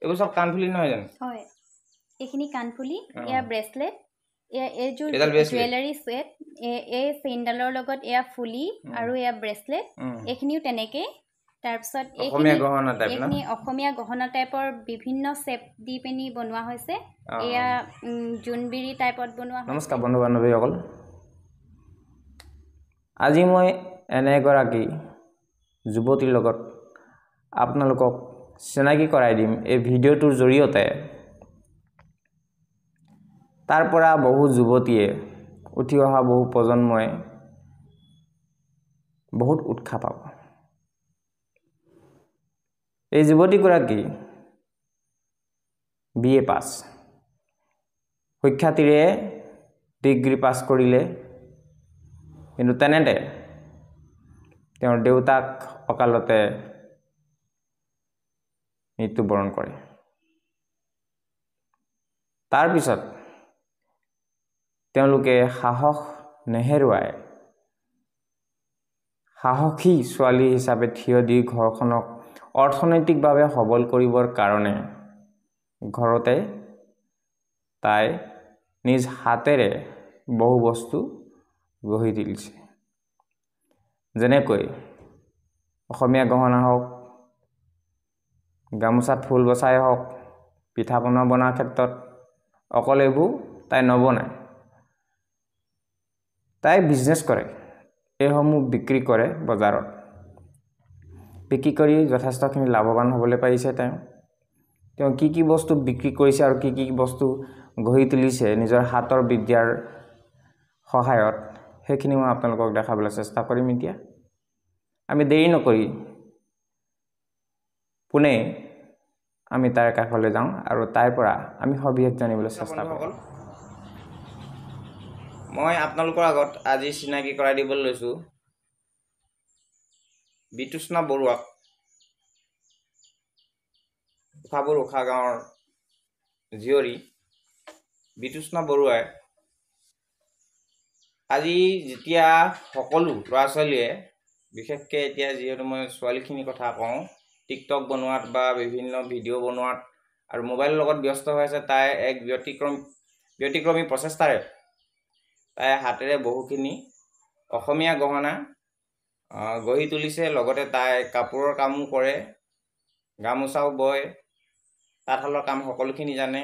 এগুলো সব কানফুলি নহয় জানো? হয়, এইখিনি কানফুলি, এয়া ব্ৰেচলেট, এইযোৰ এডাল bracelet? জুৱেলাৰী ছেট, এই চেইনডালৰ লগত এয়া ফুলি আৰু এয়া ব্ৰেচলেট, এইখিনিও তেনেকেই। তাৰপিছত অসমীয়া গহনা টাইপ না? এইখিনি অসমীয়া গহনা টাইপৰ বিভিন্ন চেপ দি পিনি বনোৱা হৈছে। এয়া জোনবিৰি টাইপত বনোৱা হৈছে। নমস্কাৰ বন্ধু বান্ধৱীসকল, আজি মই এনে এগৰাকী যুৱতীৰ লগত আপোনালোকক চিনাকি কৰাই দিম এই ভিডিঅ'টোৰ জৰিয়তে। তাৰ পৰা বহু যুৱতীয়ে, উঠি অহা বহু প্ৰজন্মই বহুত উৎসাহ পাব। এই যুৱতীগৰাকী BA পাছ, সুখ্যাতিৰে ডিগ্ৰী পাছ কৰিলে, কিন্তু তেনেতে তেওঁৰ দেউতাক অকালতে মৃত্যুবৰণ কৰে। তাৰ পিছত তেওঁলোকে সাহস নেহেৰুৱাই সাহসী ছোৱালী হিচাপে থিয় দি ঘৰখনক অৰ্থনৈতিকভাৱে সবল কৰিবৰ কাৰণে ঘৰতে তাই নিজ হাতেৰে বহু বস্তু গঢ়ি তুলিছে। যেনেকৈ অসমীয়া গহনা হওক, গামোচাত ফুল বচাই হওক, পিঠা পনা বনোৱাৰ ক্ষেত্ৰত অকল এইবোৰ তাই নবনায়, তাই বিজনেছ কৰে। এইসমূহ বিক্ৰী কৰে বজাৰত, বিক্ৰী কৰি যথেষ্টখিনি লাভৱান হ'বলৈ পাৰিছে। তেওঁ কি বস্তু বিক্ৰী কৰিছে আৰু কি বস্তু গঢ়ি তুলিছে নিজৰ হাতৰ বিদ্যাৰ সহায়ত, সেইখিনি মই আপোনালোকক দেখাবলৈ চেষ্টা কৰিম। এতিয়া আমি দেৰি নকৰি পোনে আমি তাইৰ কাষলৈ যাওঁ আৰু তাইৰ পৰা আমি সবিশেষ জানিবলৈ চেষ্টা কৰিম। মই আপোনালোকৰ আগত আজি চিনাকি কৰাই দিবলৈ লৈছোঁ বিতোষ্ণা বৰুৱাক। উষা গাঁৱৰ জীয়ৰী বিতোষ্ণা বৰুৱাই আজি যেতিয়া সকলো ল'ৰা ছোৱালীয়ে, বিশেষকৈ এতিয়া যিহেতু মই ছোৱালীখিনিৰ কথা কওঁ, টিকটক বনোৱাত বা বিভিন্ন ভিডিঅ' বনোৱাত আৰু মোবাইলৰ লগত ব্যস্ত হৈ আছে, তাই এক ব্যতিক্ৰমী প্ৰচেষ্টাৰে তাই হাতেৰে বহুখিনি অসমীয়া গহনা গঢ়ি তুলিছে। লগতে তাই কাপোৰৰ কামো কৰে, গামোচাও বয়, তাঁতশালৰ কাম সকলোখিনি জানে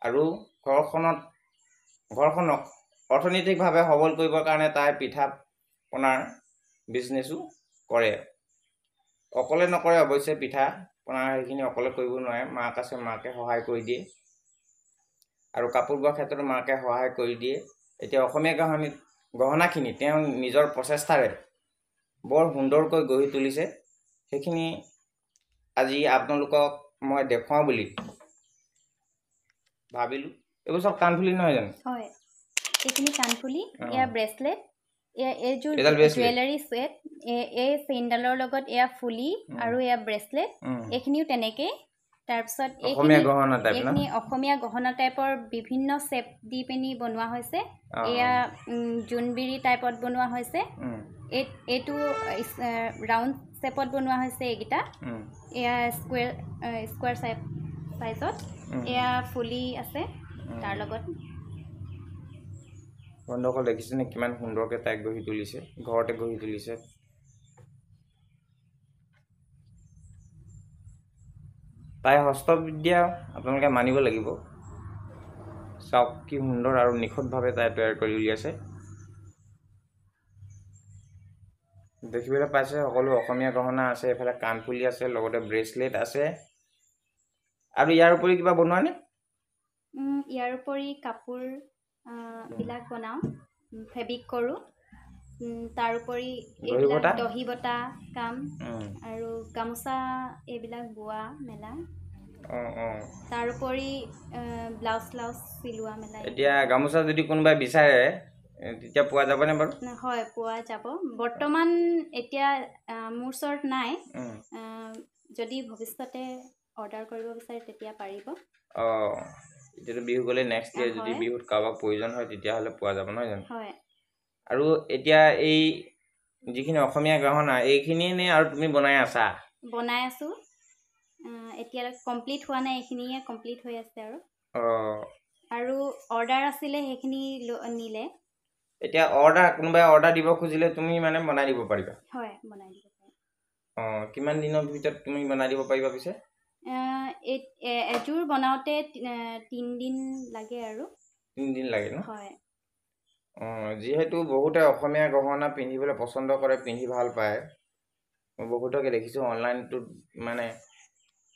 আৰু ঘৰখনক অৰ্থনৈতিকভাৱে সবল কৰিবৰ কাৰণে তাই পিঠা পনাৰ বিজনেছো কৰে। অকলে নকৰে অৱশ্যে, পিঠা পনাৰ সেইখিনি অকলে কৰিব নোৱাৰে, মাক আছে, মাকে সহায় কৰি দিয়ে আৰু কাপোৰ বোৱাৰ ক্ষেত্ৰতো মাকে সহায় কৰি দিয়ে। এতিয়া অসমীয়া গহনাখিনি তেওঁ নিজৰ প্ৰচেষ্টাৰে বৰ সুন্দৰকৈ গঢ়ি তুলিছে। সেইখিনি আজি আপোনালোকক মই দেখুৱাওঁ বুলি ভাবিলোঁ। এইবোৰ চব কাণফুলি নহয় জানো? হয়, এইখিনি কাণফুলি, এয়া ব্ৰেচলেট, এইযোৰ এডাল bracelet? জুৱেলাৰী ছেট, এই চেইনডালৰ লগত এয়া ফুলি আৰু এয়া ব্ৰেচলেট, এইখিনিও তেনেকেই। তাৰপিছত অসমীয়া গহনা টাইপ না? এইখিনি অসমীয়া গহনা টাইপৰ বিভিন্ন চেপ দি পিনি বনোৱা হৈছে। এয়া জোনবিৰি টাইপত বনোৱা হৈছে। এইটো ৰাউণ্ড চেপত বনোৱা হৈছে। এইকেইটা এয়া স্কুৱেৰ চাইজত, এয়া ফুলি আছে তাৰ লগত। বন্ধুসকল দেখিছেনে কিমান সুন্দৰকৈ তাইক গঢ়ি তুলিছে, ঘৰতে গঢ়ি তুলিছে। তাই হস্তবিদ্যা আপোনালোকে মানিব লাগিব। চাওক কি সুন্দৰ আৰু নিখুঁতভাৱে তাই তৈয়াৰ কৰি উলিয়াইছে। দেখিবলৈ পাইছে সকলো অসমীয়া গহনা আছে, এইফালে কাণফুলি আছে, লগতে ব্ৰেচলেট আছে। আৰু ইয়াৰ উপৰি কিবা বনোৱা নে? ইয়াৰ উপৰি কাপোৰ বিলাক বনাওঁ, ফেব্ৰিক কৰোঁ। তাৰোপৰি এইবিলাক দহি বটা কাম আৰু গামোচা এইবিলাক বোৱা মেলা। তাৰোপৰি ব্লাউজ চিলোৱা মেলা। এতিয়া গামোচা যদি কোনোবাই বিচাৰে তেতিয়া পোৱা যাবনে বাৰু? হয়, পোৱা যাব। বৰ্তমান এতিয়া মোৰ ওচৰত নাই, যদি ভৱিষ্যতে অৰ্ডাৰ কৰিব বিচাৰে তেতিয়া পাৰিব। এতিয়াতো বিহু গ'লে নেক্সট ইয়াৰ যদি বিহুত কাৰোবাক প্ৰয়োজন হয় তেতিয়াহ'লে পোৱা যাব নহয় জানো? হয়। আৰু এতিয়া এই যিখিনি অসমীয়া গহনা এইখিনিয়ে নে আৰু তুমি বনাই আছা? বনাই আছোঁ। এতিয়ালৈকে কমপ্লিট হোৱা নাই, এইখিনিয়ে কমপ্লিট হৈ আছে অঁ আৰু অৰ্ডাৰ আছিলে সেইখিনি নিলে। এতিয়া কোনোবাই অৰ্ডাৰ দিব খুজিলে তুমি মানে বনাই দিব পাৰিবা? হয়, বনাই দিব পাৰিম। অঁ কিমান দিনৰ ভিতৰত তুমি বনাই দিব পাৰিবা পিছে? এযোৰ বনাওঁতে 3 দিন লাগে আৰু। 3 দিন লাগে ন? হয়। যিহেতু বহুতে অসমীয়া গহনা পিন্ধিবলৈ পচন্দ কৰে, পিন্ধি ভাল পায়, মই বহুতকে দেখিছোঁ অনলাইনটোত মানে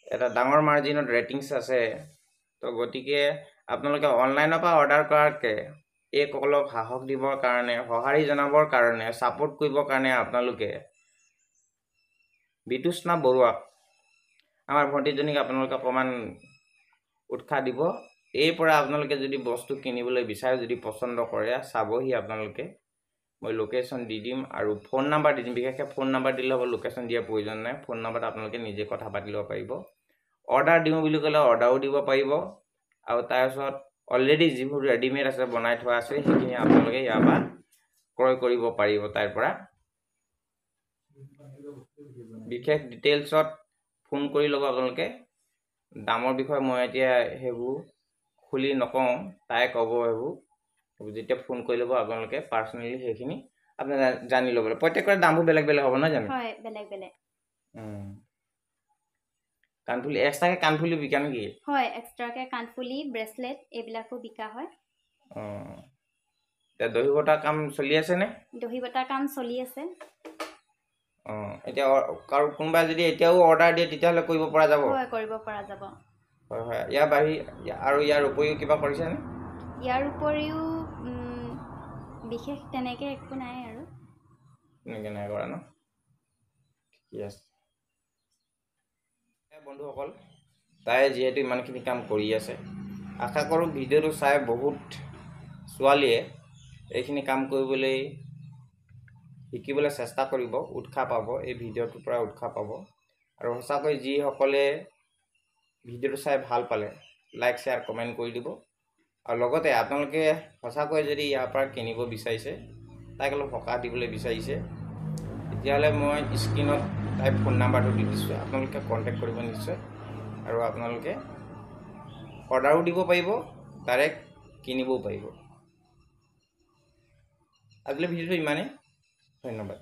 এটা ডাঙৰ মাৰ্জিনত ৰেটিংছ আছে। তো গতিকে আপোনালোকে অনলাইনৰ পৰা অৰ্ডাৰ কৰাতকৈ এইসকলক সাহস দিবৰ কাৰণে, সঁহাৰি জনাবৰ কাৰণে, ছাপোৰ্ট কৰিবৰ কাৰণে আপোনালোকে বিতোষ্ণা বৰুৱাক, আমাৰ ভণ্টিজনীক আপোনালোকে অকণমান উৎসাহ দিব। এই পৰা আপোনালোকে যদি বস্তু কিনিবলৈ বিচাৰে, যদি পচন্দ কৰে, চাবহি আপোনালোকে। মই লোকেশ্যন দি দিম আৰু ফোন নাম্বাৰ দি দিম। বিশেষকৈ ফোন নাম্বাৰ দিলে হ'ব, লোকেশ্যন দিয়াৰ প্ৰয়োজন নাই। ফোন নাম্বাৰত আপোনালোকে নিজে কথা পাতি ল'ব পাৰিব। অৰ্ডাৰ দিওঁ বুলি ক'লে অৰ্ডাৰো দিব পাৰিব। আৰু তাৰপিছত অলৰেডি যিবোৰ ৰেডিমেড আছে, বনাই থোৱা আছে, সেইখিনি আপোনালোকে ইয়াৰ পৰা ক্ৰয় কৰিব পাৰিব তাইৰ পৰা। বিশেষ ডিটেইলছত ফোন কৰি ল'ব আপোনালোকে। দামৰ বিষয়ে মই এতিয়া সেইবোৰ খুলি নকওঁ, তাই ক'ব সেইবোৰ। যেতিয়া ফোন কৰি ল'ব আপোনালোকে পাৰ্চনেলি সেইখিনি আপুনি জানি ল'ব। প্ৰত্যেকৰে দামবোৰ বেলেগ বেলেগ হ'ব নহয় জানো? হয়, বেলেগ বেলেগ। কাণফুলি এক্সট্ৰাকৈ কাণফুলি বিকা নেকি? হয়, এক্সট্ৰাকৈ কাণফুলি, ব্ৰেচলেট এইবিলাকো বিকা হয়। এতিয়া দহি বটাৰ কাম চলি আছেনে? দহি বটাৰ কাম চলি আছে। এতিয়া কোনোবাই যদি এতিয়াও অৰ্ডাৰ দিয়ে তেতিয়াহ'লে কৰিব পৰা যাব? হয়, কৰিব পৰা যাব। হয় হয়। ইয়াৰ বাহিৰে আৰু ইয়াৰ উপৰিও কিবা কৰিছেনে? ইয়াৰ উপৰিও বিশেষ তেনেকৈ একো নাই আৰু। তেনেকৈ নাই কৰা ন? ঠিক আছে। বন্ধুসকল, তাই যিহেতু ইমানখিনি কাম কৰি আছে, আশা কৰোঁ ভিডিঅ'টো চাই বহুত ছোৱালীয়ে এইখিনি কাম কৰিবলৈ শিকিবলৈ চেষ্টা কৰিব, উৎসাহ পাব, এই ভিডিঅ'টোৰ পৰা উৎসাহ পাব। আৰু সঁচাকৈ যিসকলে ভিডিঅ'টো চাই ভাল পালে, লাইক, শ্বেয়াৰ, কমেণ্ট কৰি দিব। আৰু লগতে আপোনালোকে সঁচাকৈ যদি ইয়াৰ পৰা কিনিব বিচাৰিছে, তাইক অলপ সকাহ দিবলৈ বিচাৰিছে, তেতিয়াহ'লে মই স্ক্ৰীণত তাইৰ ফোন নাম্বাৰটো দি দিছোঁ। আপোনালোকে কণ্টেক্ট কৰিব নিশ্চয়। আৰু আপোনালোকে অৰ্ডাৰো দিব পাৰিব, ডাইৰেক্ট কিনিবও পাৰিব। আজিলৈ ভিডিঅ'টো ইমানেই। ধন্যবাদ।